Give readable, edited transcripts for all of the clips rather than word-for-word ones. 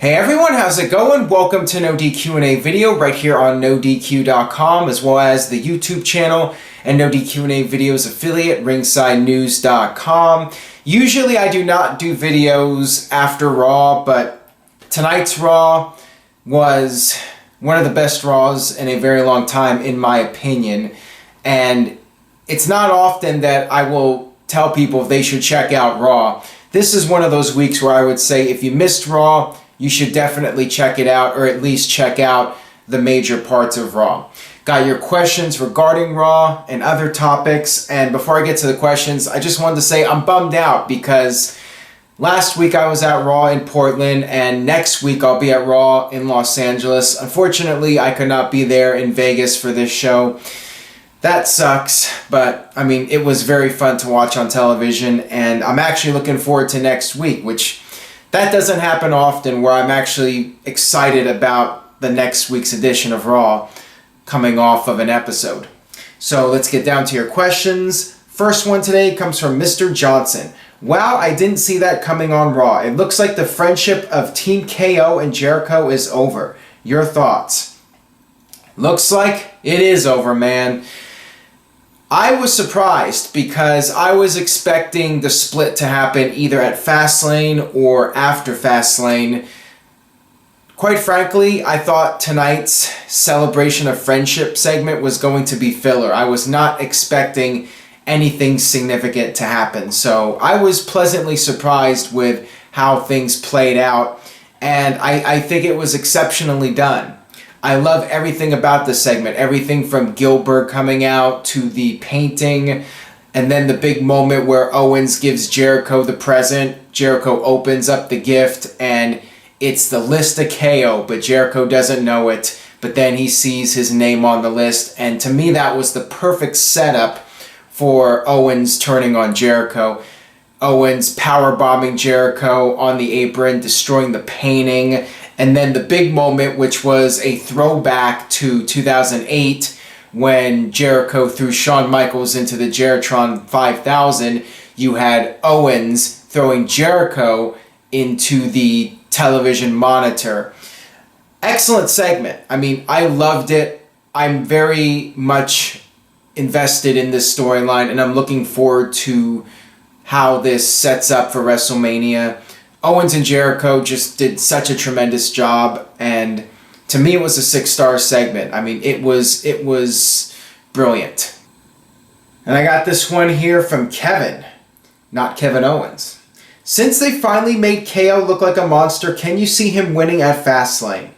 Hey everyone, how's it going? Welcome to NoDQ&A video right here on NoDQ.com, as well as the YouTube channel and NoDQ&A videos affiliate, ringsidenews.com. Usually I do not do videos after Raw, but tonight's Raw was one of the best Raws in a very long time, in my opinion. And it's not often that I will tell people if they should check out Raw. This is one of those weeks where I would say if you missed Raw, you should definitely check it out, or at least check out the major parts of Raw. Got your questions regarding Raw and other topics, and before I get to the questions, I just wanted to say I'm bummed out because last week I was at Raw in Portland, and next week I'll be at Raw in Los Angeles. Unfortunately, I could not be there in Vegas for this show. That sucks, but I mean, it was very fun to watch on television, and I'm actually looking forward to next week, which that doesn't happen often, where I'm actually excited about the next week's edition of Raw coming off of an episode. So let's get down to your questions. First one today comes from Mr. Johnson. Wow, I didn't see that coming on Raw. It looks like the friendship of Team KO and Jericho is over. Your thoughts? Looks like it is over, man. I was surprised because I was expecting the split to happen either at Fastlane or after Fastlane. Quite frankly, I thought tonight's celebration of friendship segment was going to be filler. I was not expecting anything significant to happen. So I was pleasantly surprised with how things played out, and I think it was exceptionally done. I love everything about this segment, everything from Gilbert coming out to the painting, and then the big moment where Owens gives Jericho the present. Jericho opens up the gift, and it's the list of KO, but Jericho doesn't know it, but then he sees his name on the list, and to me that was the perfect setup for Owens turning on Jericho. Owens powerbombing Jericho on the apron, destroying the painting. And then the big moment, which was a throwback to 2008 when Jericho threw Shawn Michaels into the Jeritron 5000, you had Owens throwing Jericho into the television monitor. Excellent segment. I mean, I loved it. I'm very much invested in this storyline, and I'm looking forward to how this sets up for WrestleMania. Owens and Jericho just did such a tremendous job, and to me it was a 6-star segment. I mean, it was brilliant. And I got this one here from Kevin, not Kevin Owens. Since they finally made KO look like a monster, can you see him winning at Fastlane?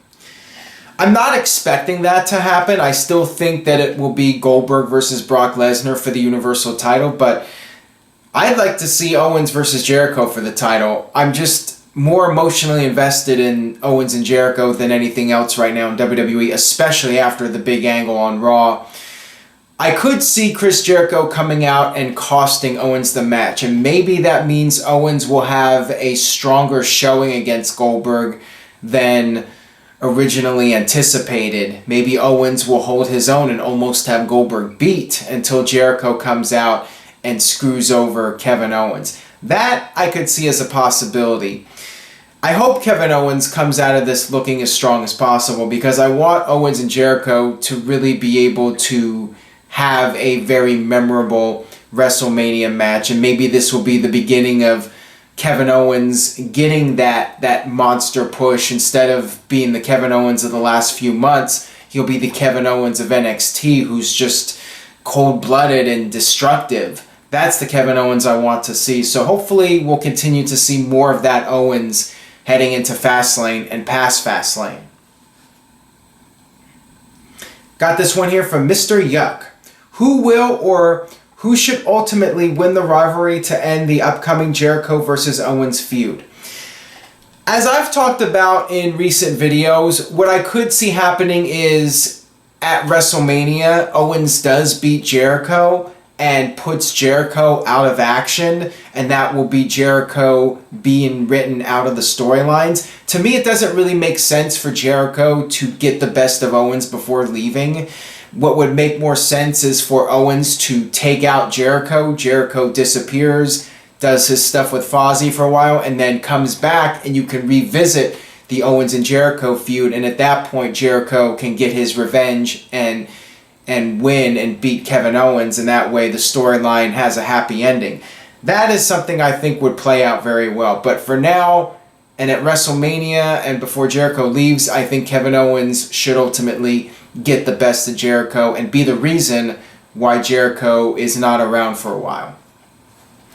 I'm not expecting that to happen. I still think that it will be Goldberg versus Brock Lesnar for the Universal title, but I'd like to see Owens versus Jericho for the title. I'm just more emotionally invested in Owens and Jericho than anything else right now in WWE, especially after the big angle on Raw. I could see Chris Jericho coming out and costing Owens the match, and maybe that means Owens will have a stronger showing against Goldberg than originally anticipated. Maybe Owens will hold his own and almost have Goldberg beat until Jericho comes out and screws over Kevin Owens. That I could see as a possibility. I hope Kevin Owens comes out of this looking as strong as possible, because I want Owens and Jericho to really be able to have a very memorable WrestleMania match, and maybe this will be the beginning of Kevin Owens getting that monster push. Instead of being the Kevin Owens of the last few months, he'll be the Kevin Owens of NXT, who's just cold-blooded and destructive. That's the Kevin Owens I want to see. So hopefully we'll continue to see more of that Owens heading into Fastlane and past Fastlane. Got this one here from Mr. Yuck. Who will or who should ultimately win the rivalry to end the upcoming Jericho versus Owens feud? As I've talked about in recent videos, what I could see happening is at WrestleMania, Owens does beat Jericho and puts Jericho out of action, and that will be Jericho being written out of the storylines. To me, it doesn't really make sense for Jericho to get the best of Owens before leaving. What would make more sense is for Owens to take out Jericho. Jericho disappears, does his stuff with Fozzy for a while, and then comes back, and you can revisit the Owens and Jericho feud, and at that point Jericho can get his revenge and win and beat Kevin Owens, and that way the storyline has a happy ending. That is something I think would play out very well. But for now, and at WrestleMania and before Jericho leaves, I think Kevin Owens should ultimately get the best of Jericho and be the reason why Jericho is not around for a while.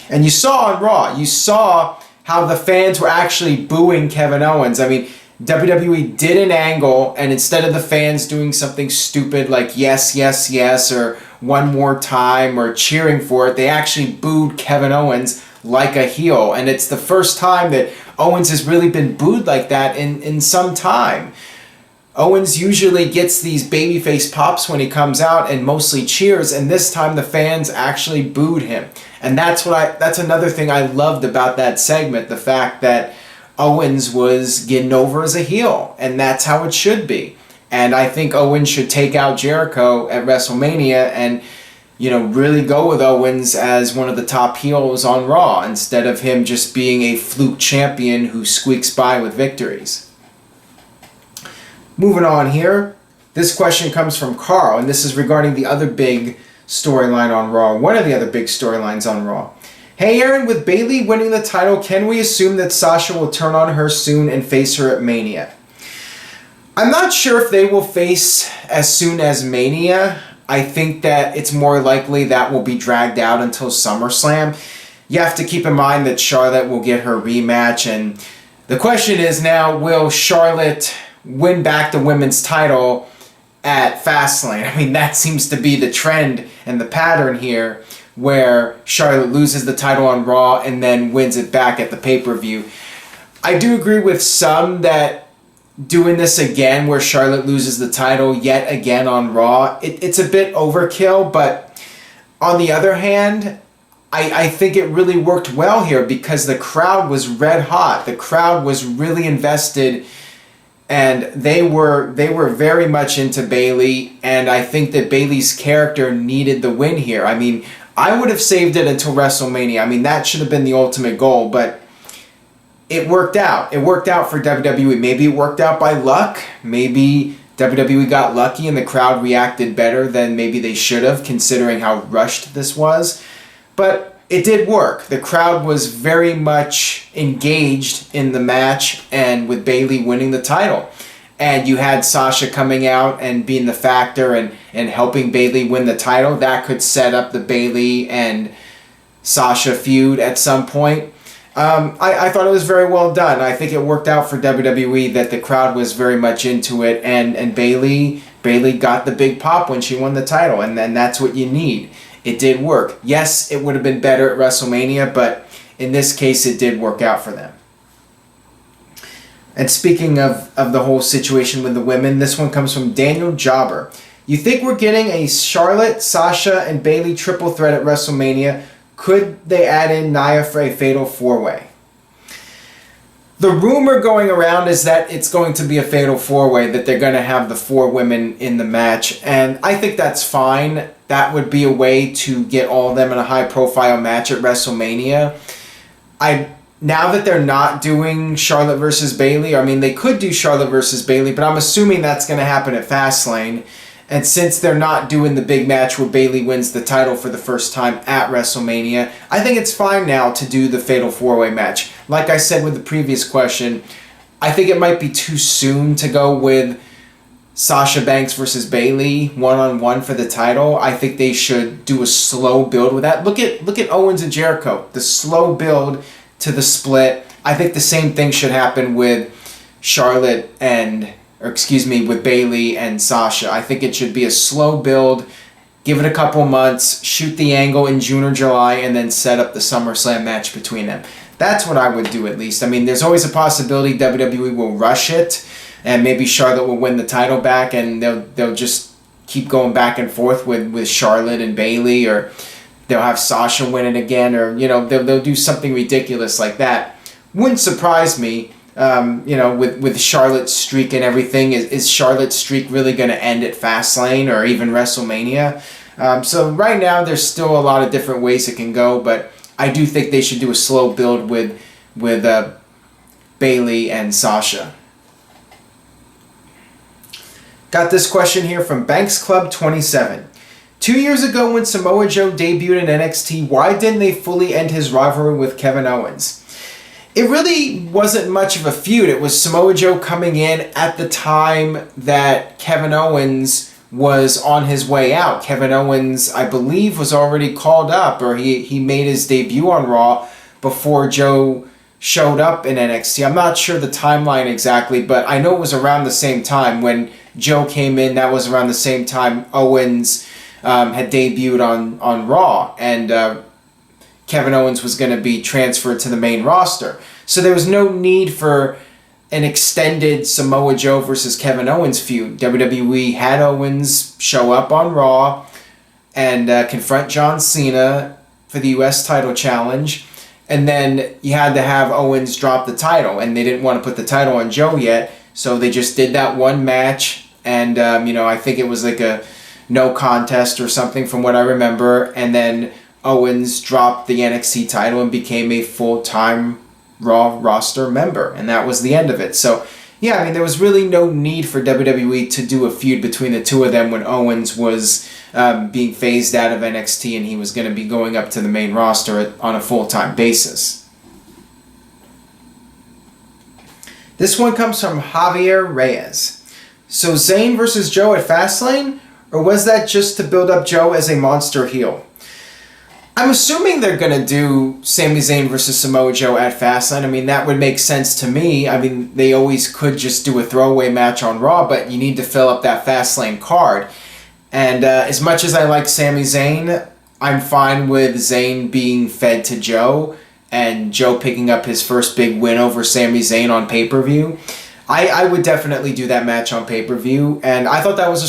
And you saw on Raw, you saw how the fans were actually booing Kevin Owens. I mean, WWE did an angle, and instead of the fans doing something stupid like yes, yes, yes, or one more time, or cheering for it, they actually booed Kevin Owens like a heel. And it's the first time that Owens has really been booed like that in some time. Owens usually gets these babyface pops when he comes out and mostly cheers, and this time the fans actually booed him. And that's another thing I loved about that segment, the fact that Owens was getting over as a heel, and that's how it should be. And I think Owens should take out Jericho at WrestleMania and, really go with Owens as one of the top heels on Raw instead of him just being a fluke champion who squeaks by with victories. Moving on here, this question comes from Carl, and this is regarding the other big storyline on Raw, one of the other big storylines on Raw. Hey Aaron, with Bayley winning the title, can we assume that Sasha will turn on her soon and face her at Mania? I'm not sure if they will face as soon as Mania. I think that it's more likely that will be dragged out until SummerSlam. You have to keep in mind that Charlotte will get her rematch, and the question is now, will Charlotte win back the women's title at Fastlane? I mean, that seems to be the trend and the pattern here, where Charlotte loses the title on Raw and then wins it back at the pay-per-view. I do agree with some that doing this again, where Charlotte loses the title yet again on Raw, it's a bit overkill, but on the other hand, I think it really worked well here because the crowd was red hot. The crowd was really invested, and they were very much into Bayley, and I think that Bayley's character needed the win here. I mean, I would have saved it until WrestleMania. I mean, that should have been the ultimate goal, but it worked out. It worked out for WWE. Maybe it worked out by luck. Maybe WWE got lucky and the crowd reacted better than maybe they should have, considering how rushed this was. But it did work. The crowd was very much engaged in the match and with Bayley winning the title. And you had Sasha coming out and being the factor and helping Bayley win the title. That could set up the Bayley and Sasha feud at some point. I thought it was very well done. I think it worked out for WWE that the crowd was very much into it, and Bayley got the big pop when she won the title, and then that's what you need. It did work. Yes, it would have been better at WrestleMania, but in this case it did work out for them. And speaking of the whole situation with the women, this one comes from Daniel Jobber. You think we're getting a Charlotte, Sasha, and Bayley triple threat at WrestleMania? Could they add in Nia for a fatal four-way? The rumor going around is that it's going to be a fatal four-way, that they're going to have the four women in the match, and I think that's fine. That would be a way to get all of them in a high-profile match at WrestleMania. Now that they're not doing Charlotte versus Bayley, I mean, they could do Charlotte versus Bayley, but I'm assuming that's going to happen at Fastlane. And since they're not doing the big match where Bayley wins the title for the first time at WrestleMania, I think it's fine now to do the Fatal 4-Way match. Like I said with the previous question, I think it might be too soon to go with Sasha Banks versus Bayley one-on-one for the title. I think they should do a slow build with that. Look at Owens and Jericho, the slow build to the split. I think the same thing should happen with Charlotte with Bayley and Sasha. I think it should be a slow build, give it a couple months, shoot the angle in June or July, and then set up the SummerSlam match between them. That's what I would do at least. I mean, there's always a possibility WWE will rush it, and maybe Charlotte will win the title back, and they'll just keep going back and forth with Charlotte and Bayley, or they'll have Sasha win it again, or they'll do something ridiculous like that. Wouldn't surprise me. With Charlotte's streak and everything, is Charlotte's streak really going to end at Fastlane or even WrestleMania? So right now there's still a lot of different ways it can go, but I do think they should do a slow build with Bayley and Sasha. Got this question here from Banks Club 27. 2 years ago when Samoa Joe debuted in NXT, why didn't they fully end his rivalry with Kevin Owens? It really wasn't much of a feud. It was Samoa Joe coming in at the time that Kevin Owens was on his way out. Kevin Owens, I believe, was already called up, or he made his debut on Raw before Joe showed up in NXT. I'm not sure the timeline exactly, but I know it was around the same time when Joe came in. That was around the same time Owens had debuted on Raw, and Kevin Owens was going to be transferred to the main roster. So there was no need for an extended Samoa Joe versus Kevin Owens feud. WWE had Owens show up on Raw and confront John Cena for the U.S. title challenge. And then you had to have Owens drop the title. And they didn't want to put the title on Joe yet. So they just did that one match. And, I think it was like a no contest or something from what I remember. And then Owens dropped the NXT title and became a full-time Raw roster member, and that was the end of it. So, yeah, there was really no need for WWE to do a feud between the two of them when Owens was being phased out of NXT and he was going to be going up to the main roster on a full-time basis. This one comes from Javier Reyes. So Zayn versus Joe at Fastlane, or was that just to build up Joe as a monster heel? I'm assuming they're going to do Sami Zayn versus Samoa Joe at Fastlane. That would make sense to me. They always could just do a throwaway match on Raw, but you need to fill up that Fastlane card. And as much as I like Sami Zayn, I'm fine with Zayn being fed to Joe and Joe picking up his first big win over Sami Zayn on pay-per-view. I would definitely do that match on pay-per-view, and I thought that was a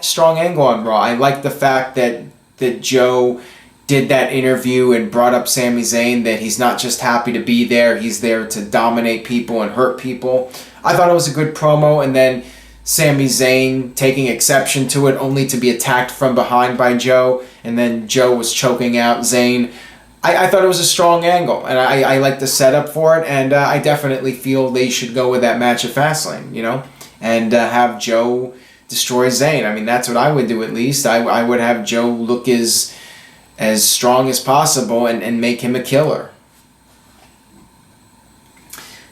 strong angle on Raw. I like the fact that Joe did that interview and brought up Sami Zayn, that he's not just happy to be there, he's there to dominate people and hurt people. I thought it was a good promo, and then Sami Zayn taking exception to it only to be attacked from behind by Joe, and then Joe was choking out Zayn. I thought it was a strong angle, and I like the setup for it, and I definitely feel they should go with that match at Fastlane, and have Joe destroy Zayn. That's what I would do at least. I would have Joe look as strong as possible and make him a killer.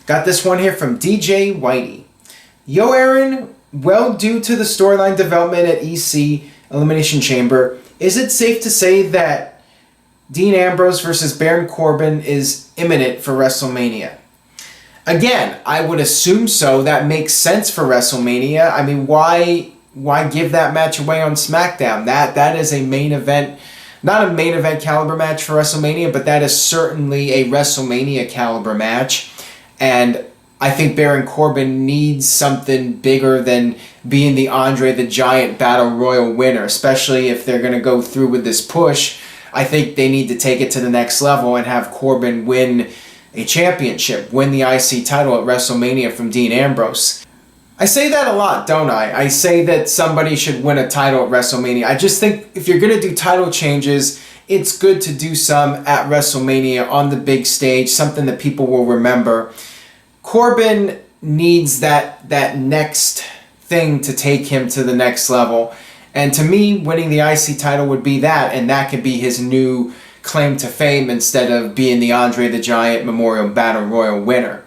Got this one here from DJ Whitey. Yo, Aaron, well, due to the storyline development at EC Elimination Chamber, is it safe to say that Dean Ambrose versus Baron Corbin is imminent for WrestleMania? Again, I would assume so. That makes sense for WrestleMania. Why give that match away on SmackDown? That is a main event. Not a main event caliber match for WrestleMania, but that is certainly a WrestleMania caliber match. And I think Baron Corbin needs something bigger than being the Andre the Giant Battle Royal winner, especially if they're going to go through with this push. I think they need to take it to the next level and have Corbin win a championship, win the IC title at WrestleMania from Dean Ambrose. I say that a lot, don't I? I say that somebody should win a title at WrestleMania. I just think if you're going to do title changes, it's good to do some at WrestleMania on the big stage, something that people will remember. Corbin needs that next thing to take him to the next level. And to me, winning the IC title would be that, and that could be his new claim to fame instead of being the Andre the Giant Memorial Battle Royal winner.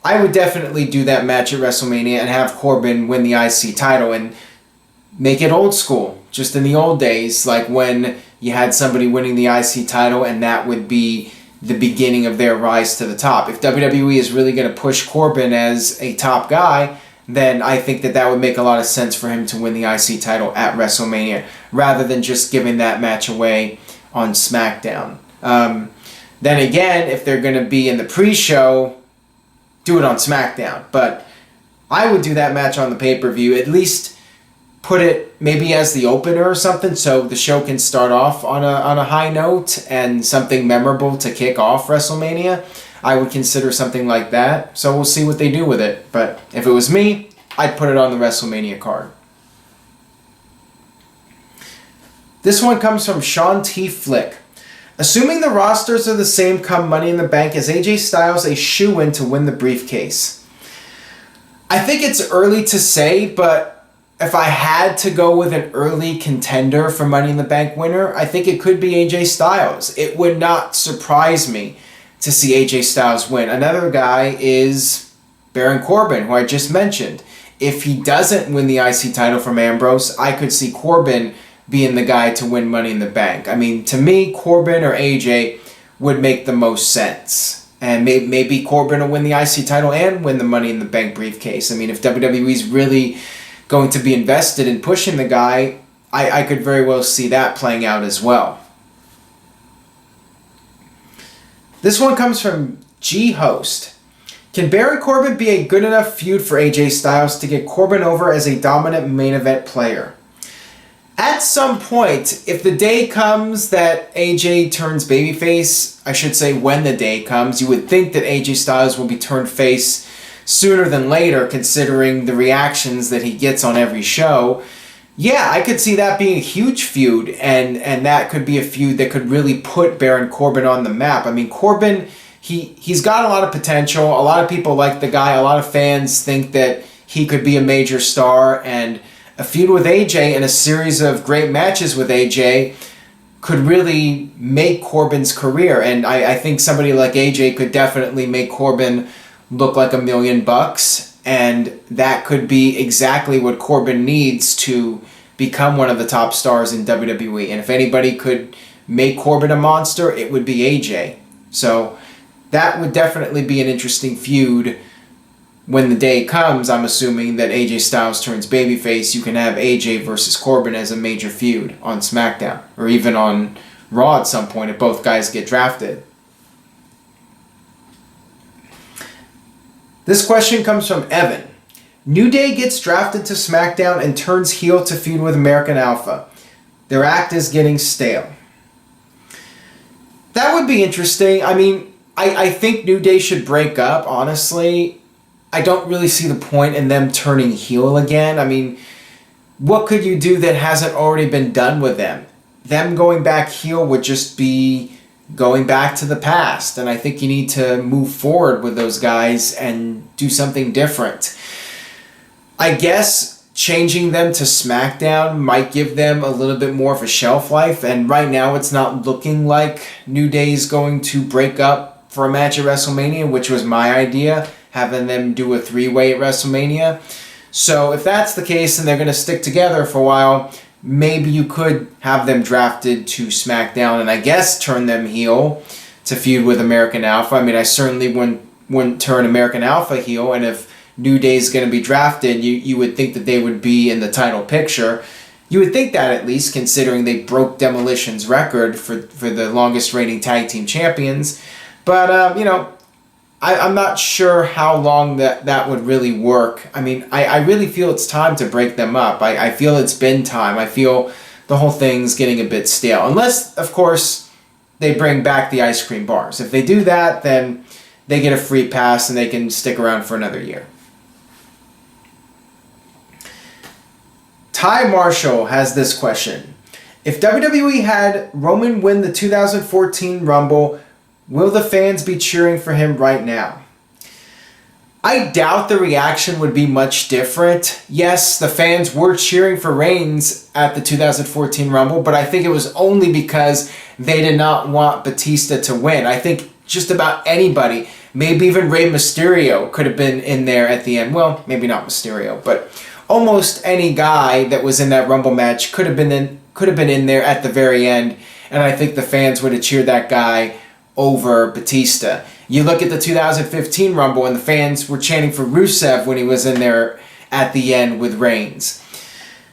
I would definitely do that match at WrestleMania and have Corbin win the IC title and make it old school, just in the old days, like when you had somebody winning the IC title and that would be the beginning of their rise to the top. If WWE is really going to push Corbin as a top guy, then I think that would make a lot of sense for him to win the IC title at WrestleMania, rather than just giving that match away on SmackDown. Then again, if they're going to be in the pre-show, do it on SmackDown. But I would do that match on the pay-per-view, at least put it maybe as the opener or something, so the show can start off on a high note and something memorable to kick off WrestleMania. I would consider something like that, so we'll see what they do with it. But if it was me, I'd put it on the WrestleMania card. This one comes from Sean T. Flick. Assuming the rosters are the same come Money in the Bank, is AJ Styles a shoo-in to win the briefcase? I think it's early to say, but if I had to go with an early contender for Money in the Bank winner, I think it could be AJ Styles. It would not surprise me to see AJ Styles win. Another guy is Baron Corbin, who I just mentioned. If he doesn't win the IC title from Ambrose, I could see Corbin being the guy to win Money in the Bank. I mean, to me, Corbin or AJ would make the most sense. And maybe Corbin will win the IC title and win the Money in the Bank briefcase. I mean, if WWE's really going to be invested in pushing the guy, I could very well see that playing out as well. This one comes from G Host. Can Baron Corbin be a good enough feud for AJ Styles to get Corbin over as a dominant main event player? At some point, if the day comes that AJ turns babyface, I should say when the day comes, you would think that AJ Styles will be turned face sooner than later, considering the reactions that he gets on every show. Yeah, I could see that being a huge feud, and that could be a feud that could really put Baron Corbin on the map. I mean, Corbin, he's got a lot of potential. A lot of people like the guy. A lot of fans think that he could be a major star, and a feud with AJ and a series of great matches with AJ could really make Corbin's career. And I think somebody like AJ could definitely make Corbin look like $1 million. And that could be exactly what Corbin needs to become one of the top stars in WWE. And if anybody could make Corbin a monster, it would be AJ. So that would definitely be an interesting feud. When the day comes, I'm assuming that AJ Styles turns babyface, you can have AJ versus Corbin as a major feud on SmackDown. Or even on Raw at some point if both guys get drafted. This question comes from Evan. New Day gets drafted to SmackDown and turns heel to feud with American Alpha. Their act is getting stale. That would be interesting. I mean, I think New Day should break up, honestly. I don't really see the point in them turning heel again. I mean, what could you do that hasn't already been done with them? Them going back heel would just be going back to the past. And I think you need to move forward with those guys and do something different. I guess changing them to SmackDown might give them a little bit more of a shelf life. And right now it's not looking like New Day is going to break up for a match at WrestleMania, which was my idea, having them do a 3-way at WrestleMania. So if that's the case and they're going to stick together for a while, maybe you could have them drafted to SmackDown and I guess turn them heel to feud with American Alpha. I mean, I certainly wouldn't turn American Alpha heel, and if New Day's going to be drafted, you would think that they would be in the title picture. You would think that, at least, considering they broke Demolition's record for the longest reigning tag team champions. But, I'm not sure how long that would really work. I mean, I really feel it's time to break them up. I feel it's been time. I feel the whole thing's getting a bit stale. Unless, of course, they bring back the ice cream bars. If they do that, then they get a free pass and they can stick around for another year. Ty Marshall has this question. If WWE had Roman win the 2014 Rumble, will the fans be cheering for him right now? I doubt the reaction would be much different. Yes, the fans were cheering for Reigns at the 2014 Rumble, but I think it was only because they did not want Batista to win. I think just about anybody, maybe even Rey Mysterio, could have been in there at the end. Well, maybe not Mysterio, but almost any guy that was in that Rumble match could have been in there at the very end, and I think the fans would have cheered that guy over Batista. You look at the 2015 Rumble and the fans were chanting for Rusev when he was in there at the end with Reigns.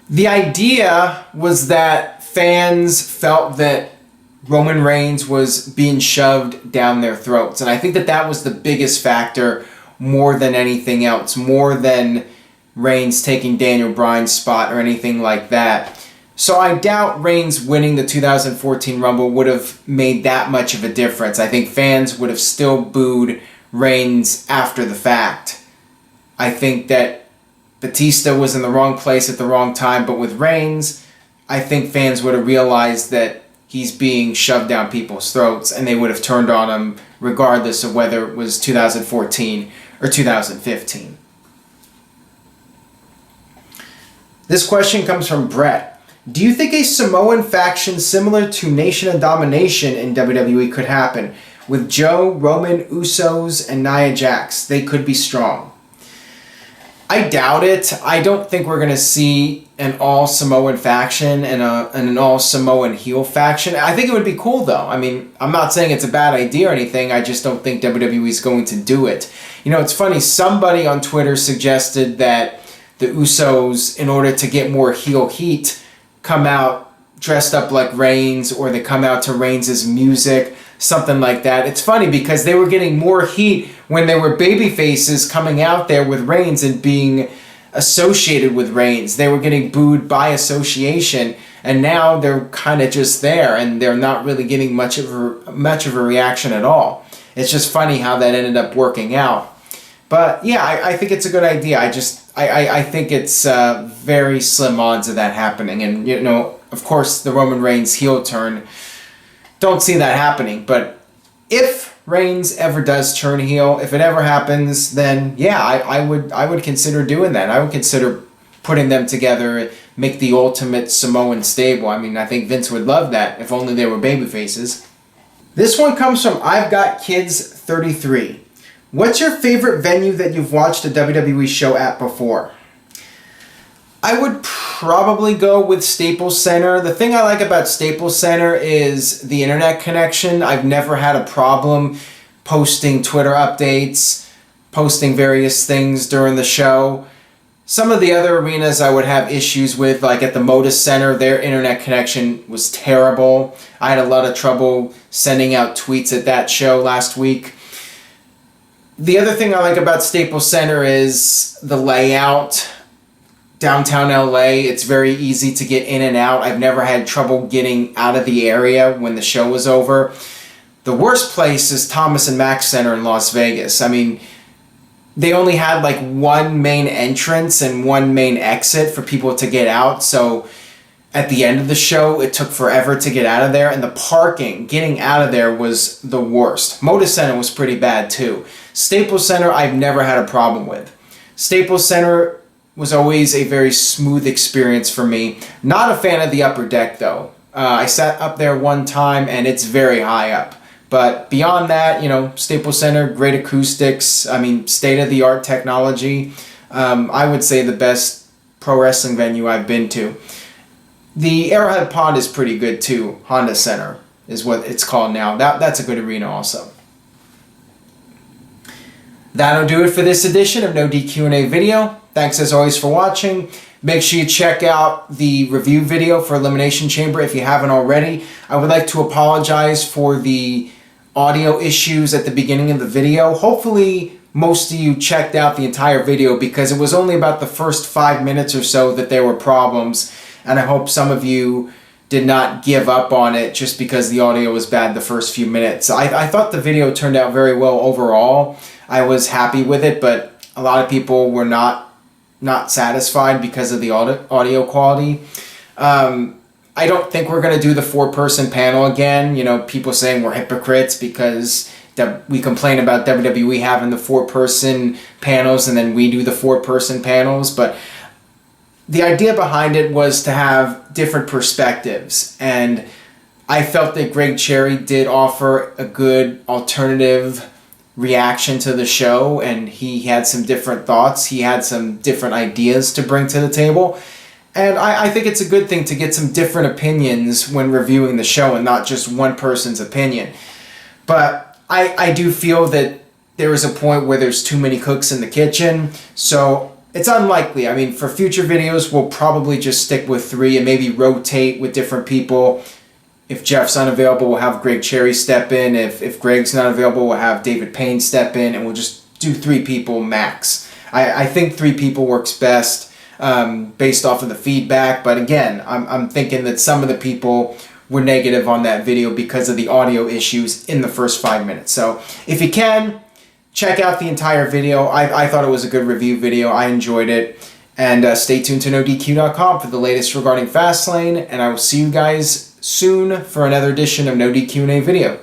The idea was that fans felt that Roman Reigns was being shoved down their throats, and I think that was the biggest factor more than anything else, more than Reigns taking Daniel Bryan's spot or anything like that. So I doubt Reigns winning the 2014 Rumble would have made that much of a difference. I think fans would have still booed Reigns after the fact. I think that Batista was in the wrong place at the wrong time, but with Reigns, I think fans would have realized that he's being shoved down people's throats, and they would have turned on him regardless of whether it was 2014 or 2015. This question comes from Brett. Do you think a Samoan faction similar to Nation of Domination in WWE could happen? With Joe, Roman, Usos, and Nia Jax, they could be strong. I doubt it. I don't think we're going to see an all-Samoan faction and an all-Samoan heel faction. I think it would be cool, though. I mean, I'm not saying it's a bad idea or anything. I just don't think WWE is going to do it. You know, it's funny. Somebody on Twitter suggested that the Usos, in order to get more heel heat, come out dressed up like Reigns, or they come out to Reigns' music, something like that. It's funny because they were getting more heat when they were baby faces coming out there with Reigns and being associated with Reigns. They were getting booed by association, and now they're kind of just there, and they're not really getting much of a reaction at all. It's just funny how that ended up working out. But yeah, I think it's a good idea. I think it's very slim odds of that happening. And, you know, of course, the Roman Reigns heel turn, don't see that happening. But if Reigns ever does turn heel, if it ever happens, then yeah, I would consider doing that. I would consider putting them together, make the ultimate Samoan stable. I mean, I think Vince would love that if only they were baby faces. This one comes from I've Got Kids 33. What's your favorite venue that you've watched a WWE show at before? I would probably go with Staples Center. The thing I like about Staples Center is the internet connection. I've never had a problem posting Twitter updates, posting various things during the show. Some of the other arenas I would have issues with, like at the Moda Center, their internet connection was terrible. I had a lot of trouble sending out tweets at that show last week. The other thing I like about Staples Center is the layout. Downtown LA, it's very easy to get in and out. I've never had trouble getting out of the area when the show was over. The worst place is Thomas and Mack Center in Las Vegas. I mean, they only had like one main entrance and one main exit for people to get out. So at the end of the show, it took forever to get out of there. And the parking, getting out of there was the worst. Moda Center was pretty bad too. Staples Center, I've never had a problem with. Staples Center was always a very smooth experience for me. Not a fan of the upper deck though. I sat up there one time and it's very high up. But beyond that, you know, Staples Center, great acoustics, I mean, state-of-the-art technology. I would say the best pro wrestling venue I've been to. The Arrowhead Pond is pretty good too. Honda Center is what it's called now. That's a good arena also. That'll do it for this edition of NoDQ&A video. Thanks as always for watching. Make sure you check out the review video for Elimination Chamber if you haven't already. I would like to apologize for the audio issues at the beginning of the video. Hopefully most of you checked out the entire video because it was only about the first 5 minutes or so that there were problems, and I hope some of you did not give up on it just because the audio was bad the first few minutes. I thought the video turned out very well overall. I was happy with it, but a lot of people were not satisfied because of the audio quality. I don't think we're going to do the 4-person panel again. You know, people saying we're hypocrites because we complain about WWE having the 4-person panels and then we do the 4-person panels. But the idea behind it was to have different perspectives. And I felt that Greg Cherry did offer a good alternative reaction to the show, and he had some different thoughts. He had some different ideas to bring to the table. And I think it's a good thing to get some different opinions when reviewing the show and not just one person's opinion. But I do feel that there is a point where there's too many cooks in the kitchen, so it's unlikely. I mean, for future videos, we'll probably just stick with 3 and maybe rotate with different people. If Jeff's unavailable, we'll have Greg Cherry step in. If Greg's not available, we'll have David Payne step in, and we'll just do 3 people max. I think 3 people works best based off of the feedback. But again, I'm thinking that some of the people were negative on that video because of the audio issues in the first 5 minutes. So if you can, check out the entire video. I thought it was a good review video. I enjoyed it. And stay tuned to NoDQ.com for the latest regarding Fastlane. And I will see you guys soon for another edition of NoDQ&A video.